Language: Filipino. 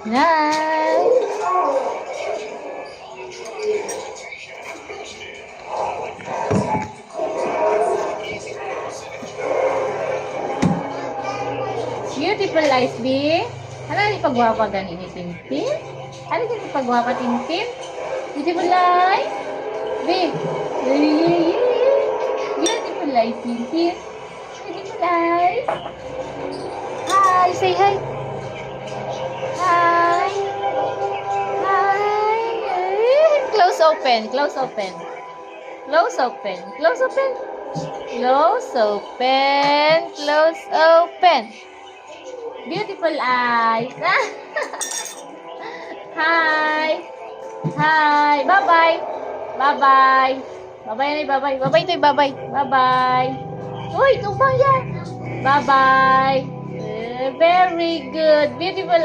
Nice. Beautiful eyes, B. Ano ni pagwapa gani ni Tintin? Ano ni pagwapa Tintin? Beautiful eyes. B. Beautiful eyes, Tintin. Beautiful eyes. Hi, say hi. Hi. Hi. Close open, close open. Close open, close open. Close open, close open. Beautiful eyes. Hi. Hi. Bye-bye. Bye-bye. Bye-bye na, bye-bye. Bye-bye to, bye-bye. Bye-bye. Uy, ito ba yan? Bye-bye. Very good. Beautiful